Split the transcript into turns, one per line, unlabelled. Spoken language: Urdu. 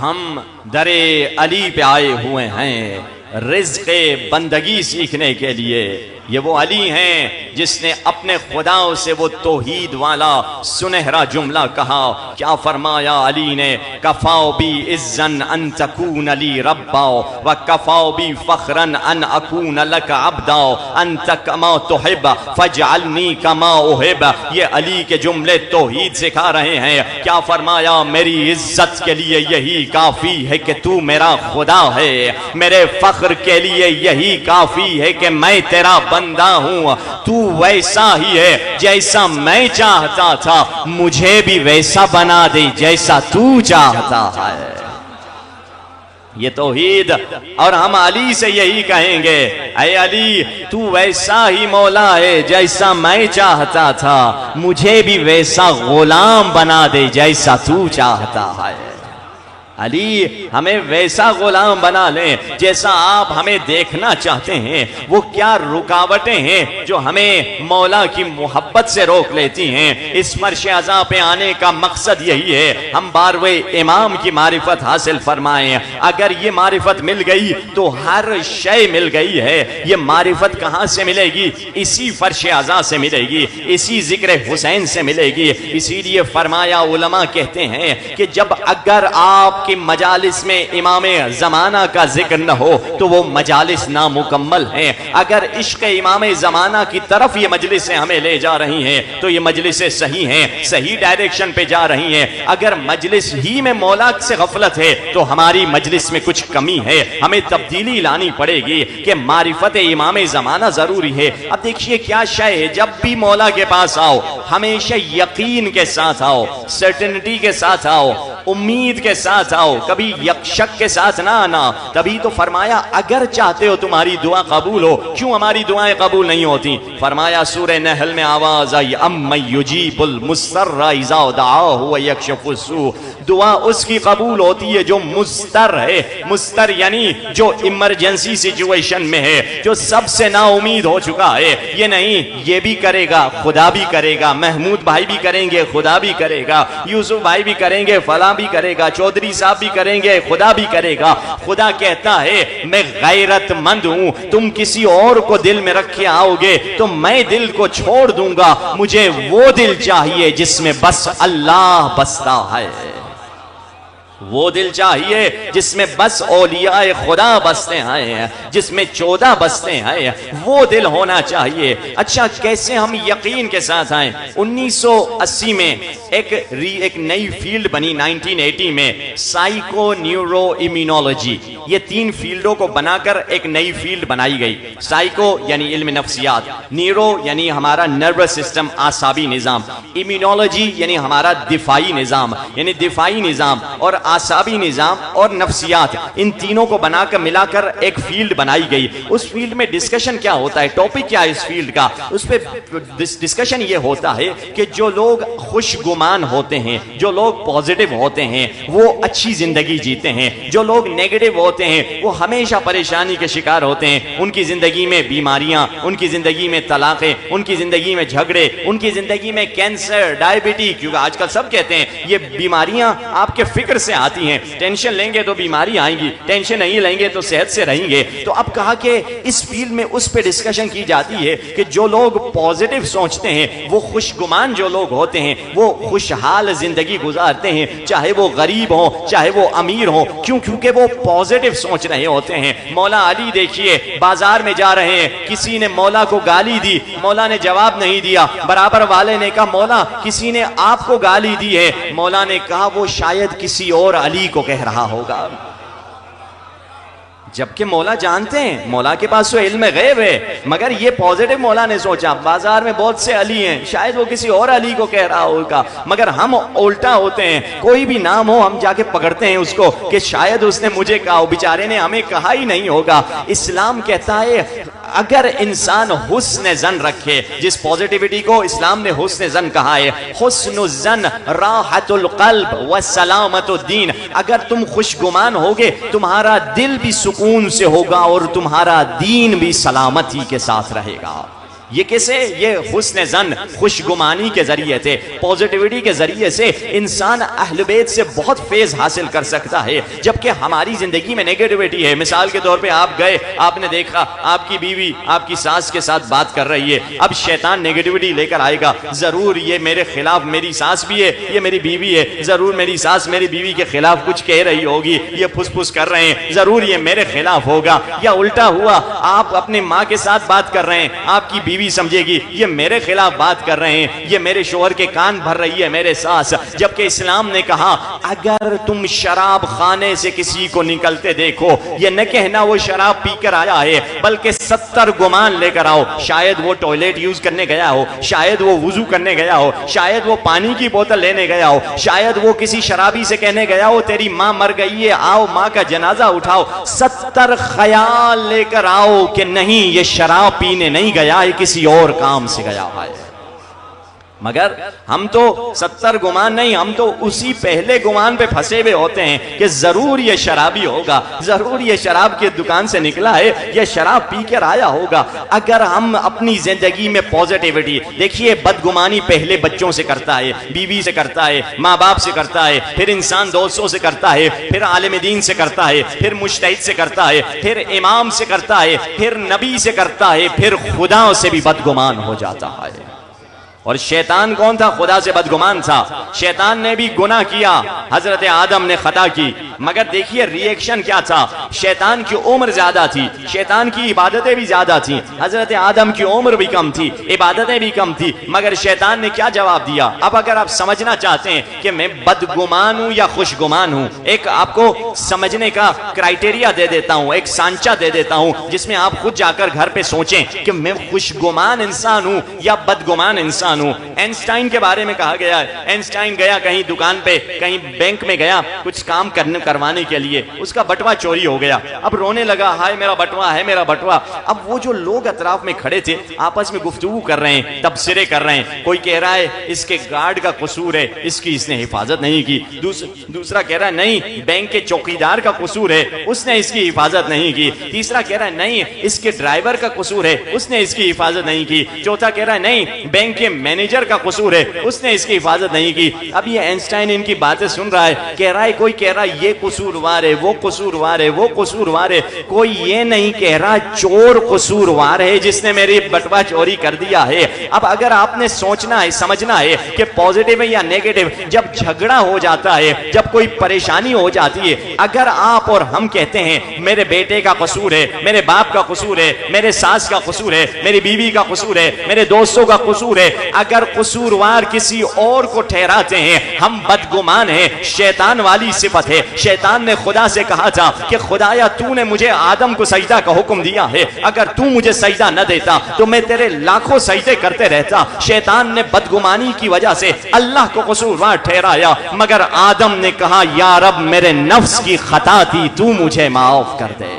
ہم در علی پہ آئے ہوئے ہیں رزق بندگی سیکھنے کے لیے۔ یہ وہ علی ہیں جس نے اپنے خداؤں سے وہ توحید والا سنہرا جملہ کہا۔ کیا فرمایا علی نے؟ کفاؤ بی عزن ان تکون لی ربا وکفاؤ بی فخرن ان اکون لک عبدا انت کما تحب فاجعلنی کما احب۔ یہ علی کے جملے توحید سکھا رہے ہیں۔ کیا فرمایا؟ میری عزت کے لیے یہی کافی ہے کہ تو میرا خدا ہے، میرے فخر کے لیے یہی کافی ہے کہ میں تیرا بندہ ہوں، تو ویسا ہی ہے جیسا میں چاہتا تھا، مجھے بھی ویسا بنا دے جیسا تو چاہتا ہے۔ یہ توحید۔ اور ہم علی سے یہی کہیں گے، اے علی تو ویسا ہی مولا ہے جیسا میں چاہتا تھا، مجھے بھی ویسا غلام بنا دے جیسا تو چاہتا ہے۔ علی ہمیں ویسا غلام بنا لیں جیسا آپ ہمیں دیکھنا چاہتے ہیں۔ وہ کیا رکاوٹیں ہیں جو ہمیں مولا کی محبت سے روک لیتی ہیں؟ اس فرش عزا پہ آنے کا مقصد یہی ہے، ہم بارویں امام کی معرفت حاصل فرمائیں۔ اگر یہ معرفت مل گئی تو ہر شے مل گئی ہے۔ یہ معرفت کہاں سے ملے گی؟ اسی فرش عزا سے ملے گی، اسی ذکر حسین سے ملے گی۔ اسی لیے فرمایا، علماء کہتے ہیں کہ جب اگر آپ کہ مجالس میں امام زمانہ کا ذکر نہ ہو تو وہ مجالس نامکمل ہیں۔ اگر عشق امام زمانہ کی طرف یہ مجلسیں ہمیں لے جا رہی ہیں تو یہ مجلسیں صحیح ہیں، صحیح ڈائریکشن پہ جا رہی ہیں۔ اگر مجلس ہی میں مولا سے غفلت ہے تو ہماری مجلس میں کچھ کمی ہے، ہمیں تبدیلی لانی پڑے گی کہ معرفت امام زمانہ ضروری ہے۔ اب دیکھیے کیا شے ہے، جب بھی مولا کے پاس آؤ ہمیشہ یقین کے ساتھ آؤ، سرٹنٹی کے ساتھ آؤ، امید کے ساتھ آؤ، کبھی یکشک کے ساتھ نہ آنا۔ تبھی تو فرمایا اگر چاہتے ہو تمہاری دعا قبول ہو، کیوں ہماری دعائیں قبول نہیں ہوتی؟ فرمایا سورہ نحل میں آواز آئی، امن یجیب المضطر اذا دعاہ ویکشف السوء۔ دعا اس کی قبول ہوتی ہے جو مضطر ہے۔ مضطر یعنی جو ایمرجنسی سچویشن میں ہے، جو سب سے نا امید ہو چکا ہے۔ یہ نہیں یہ بھی کرے گا خدا بھی کرے گا، محمود بھائی بھی کریں گے خدا بھی کرے گا، یوسف بھائی بھی کریں گے فلاں بھی کرے گا، چودھری صاحب بھی کریں گے خدا بھی کرے گا۔ خدا کہتا ہے میں غیرت مند ہوں، تم کسی اور کو دل میں رکھ کے آؤ گے تو میں دل کو چھوڑ دوں گا، مجھے وہ دل چاہیے جس میں بس اللہ بستا ہے۔ وہ دل چاہیے جس میں بس اولیاء خدا بستے ہیں، جس میں 14 بستے ہیں، وہ دل ہونا چاہیے۔ اچھا کیسے ہم یقین کے ساتھ آئیں؟ 1980 میں ایک نئی فیلڈ بنی، 1980 میں سائیکو نیورو ایمینولوجی۔ یہ 3 فیلڈوں کو بنا کر ایک نئی فیلڈ بنائی گئی۔ سائیکو یعنی علم نفسیات، نیورو یعنی ہمارا نروس سسٹم اعصابی نظام، ایمینولوجی یعنی ہمارا دفاعی نظام، یعنی دفاعی نظام اور اعصابی نظام اور نفسیات، ان تینوں کو بنا کر ملا کر ایک فیلڈ بنائی گئی۔ اس فیلڈ میں ڈسکشن کیا ہوتا ہے، ٹاپک کیا ہے اس فیلڈ کا؟ اس پہ ڈسکشن یہ ہوتا ہے کہ جو لوگ خوش گمان ہوتے ہیں، جو لوگ پازیٹیو ہوتے ہیں وہ اچھی زندگی جیتے ہیں، جو لوگ نیگیٹو ہوتے ہیں وہ ہمیشہ پریشانی کے شکار ہوتے ہیں۔ ان کی زندگی میں بیماریاں، ان کی زندگی میں طلاقیں، ان کی زندگی میں جھگڑے، ان کی زندگی میں کینسر، ڈائبٹی، کیونکہ آج کل سب کہتے ہیں یہ بیماریاں آپ کے فکر سے آتی ہیں، ٹینشن لیں گے تو بیماری آئیں گی، ٹینشن نہیں لیں گے تو صحت سے رہیں گے۔ تو اب کہا کہ اس فیلڈ میں اس پہ ڈسکشن کی جاتی ہے کہ جو لوگ پازیٹیو سوچتے ہیں، وہ خوش گمان جو لوگ ہوتے ہیں وہ خوشحال زندگی گزارتے ہیں، چاہے وہ غریب ہوں چاہے وہ امیر ہوں۔ کیوں؟ کیونکہ وہ پازیٹیو سوچ رہے ہوتے ہیں۔ مولا علی دیکھیے بازار میں جا رہے ہیں، کسی نے مولا کو گالی دی، مولا نے جواب نہیں دیا، برابر والے نے کہا مولا کسی نے آپ کو گالی دی ہے، مولا نے کہا وہ شاید کسی اور علی کو کہہ رہا ہوگا۔ جبکہ مولا جانتے ہیں، مولا کے پاس تو علم غیب ہے، مگر یہ پازیٹیو مولا نے سوچا بازار میں بہت سے علی ہیں، شاید وہ کسی اور علی کو کہہ رہا ہوگا۔ مگر ہم الٹا ہوتے ہیں، کوئی بھی نام ہو ہم جا کے پکڑتے ہیں اس کو کہ شاید اس نے مجھے کہا ہو، بیچارے نے ہمیں کہا ہی نہیں ہوگا۔ اسلام کہتا ہے اگر انسان حسن ظن رکھے، جس پازیٹیوٹی کو اسلام نے حسن ظن کہا ہے، حسن الظن راحت القلب و سلامت الدین، اگر تم خوش گمان ہوگے تمہارا دل بھی سکون سے ہوگا اور تمہارا دین بھی سلامتی کے ساتھ رہے گا۔ یہ کیسے؟ یہ حسن ظن، خوشگمانی کے ذریعے سے، پوزیٹیوٹی کے ذریعے سے انسان اہل بیت سے بہت فیض حاصل کر سکتا ہے، جبکہ ہماری زندگی میں نیگیٹیوٹی ہے۔ مثال کے طور پہ آپ گئے، آپ نے دیکھا آپ کی بیوی آپ کی ساس کے ساتھ بات کر رہی ہے، اب شیطان نیگیٹیوٹی لے کر آئے گا، ضرور یہ میرے خلاف، میری ساس بھی ہے، یہ میری بیوی ہے، ضرور میری ساس میری بیوی کے خلاف کچھ کہہ رہی ہوگی، یہ پھس پھس کر رہے ہیں، ضرور یہ میرے خلاف ہوگا۔ یا الٹا ہوا، آپ اپنے ماں کے ساتھ بات کر رہے ہیں، آپ کی بیوی سمجھے گی یہ میرے خلاف بات کر رہے ہیں، یہ میرے شوہر کے کان بھر رہی ہے میرے ساس، جبکہ اسلام نے کہا اگر تم شراب خانے سے کسی کو نکلتے دیکھو، یہ نہ کہنا وہ شراب پی کر آیا ہے، بلکہ 70 گمان لے کر آؤ، شاید وہ ٹوائلٹ یوز کرنے گیا ہو، شاید وہ وضو کرنے گیا ہو، شاید وہ پانی کی بوتل لینے گیا ہو، شاید وہ کسی شرابی سے کہنے گیا ہو تیری ماں مر گئی ہے، آؤ ماں کا جنازہ اٹھاؤ، 70 خیال لے کر آؤ کہ نہیں یہ شراب پینے نہیں گیا ہے، کسی اور کام سے گیا ہے۔ مگر ہم تو 70 گمان نہیں، ہم تو اسی پہلے گمان پہ پھنسے ہوئے ہوتے ہیں کہ ضرور یہ شرابی ہوگا، ضرور یہ شراب کی دکان سے نکلا ہے، یہ شراب پی کر آیا ہوگا۔ اگر ہم اپنی زندگی میں پوزیٹیوٹی، دیکھیے بدگمانی پہلے بچوں سے کرتا ہے، بیوی سے کرتا ہے، ماں باپ سے کرتا ہے، پھر انسان دوستوں سے کرتا ہے، پھر عالم دین سے کرتا ہے، پھر مجتہد سے کرتا ہے، پھر امام سے کرتا ہے، پھر نبی سے کرتا ہے، پھر خدا سے بھی بدگمان ہو جاتا ہے۔ اور شیطان کون تھا؟ خدا سے بدگمان تھا۔ شیطان نے بھی گناہ کیا، حضرت آدم نے خطا کی، مگر دیکھیے ری ایکشن کیا تھا۔ شیطان کی عمر زیادہ تھی، شیطان کی عبادتیں بھی زیادہ تھیں، حضرت آدم کی عمر بھی کم تھی، عبادتیں بھی کم تھی، مگر شیطان نے کیا جواب دیا؟ اب اگر آپ سمجھنا چاہتے ہیں کہ میں بدگمان ہوں یا خوشگمان ہوں، ایک آپ کو سمجھنے کا کرائٹیریا دے دیتا ہوں، ایک سانچہ دے دیتا ہوں، جس میں آپ خود جا کر گھر پہ سوچیں کہ میں خوشگمان انسان ہوں یا بدگمان انسان ہوں۔ اینسٹائن کے بارے میں کہا گیا ہے، اینسٹائن گیا کہیں دکان پہ، کہیں بینک میں گیا کچھ کام کروانے کے لیے، اس کا بٹوا چوری ہو گیا، اب رونے لگا، ہائے میرا بٹوا ہے، میرا بٹوا۔ اب وہ جو لوگ اطراف میں کھڑے تھے آپس میں گفتگو کر رہے ہیں، تبصرے کر رہے ہیں، کوئی کہہ رہا ہے اس کے گارڈ کا قصور ہے، اس نے حفاظت نہیں کی، دوسرا کہہ رہا ہے نہیں بینک کے چوکیدار کا قصور ہے، اس نے اس کی حفاظت نہیں کی، تیسرا کہہ رہا ہے نہیں اس کے ڈرائیور کا قصور ہے، اس نے اس کی حفاظت نہیں کی، چوتھا کہہ رہا ہے نہیں بینک کے مینیجر کا قصور ہے، اس نے اس کی حفاظت نہیں کی۔ اب یہ اینسٹائن ان کی باتیں سن رہا ہے، کہہ رہا ہے کوئی کہہ رہا ہے یہ قصوروار ہے، وہ قصوروار ہے، وہ قصوروار ہے، کوئی یہ نہیں کہہ رہا چور قصوروار ہے جس نے میری بٹوا چوری کر دیا ہے۔ اب اگر آپ نے سوچنا ہے، سمجھنا ہے کہ پوزیٹیو ہے یا نیگیٹو، جب جھگڑا ہو جاتا ہے، جب کوئی پریشانی ہو جاتی ہے، اگر آپ اور ہم کہتے ہیں میرے بیٹے کا قصور ہے، میرے باپ کا قصور ہے، میرے ساس کا قصور ہے، میری بیوی کا قصور ہے، میرے دوستوں کا قصور ہے، اگر قصوروار کسی اور کو ٹھہراتے ہیں ہم بدگمان ہیں۔ شیطان والی صفت ہے۔ شیطان نے خدا سے کہا تھا کہ خدایا تو نے مجھے آدم کو سجدہ کا حکم دیا ہے، اگر تو مجھے سجدہ نہ دیتا تو میں تیرے لاکھوں سجدے کرتے رہتا۔ شیطان نے بدگمانی کی وجہ سے اللہ کو قصوروار ٹھہرایا، مگر آدم نے کہا یا رب میرے نفس کی خطا تھی، تو مجھے معاف کر دے۔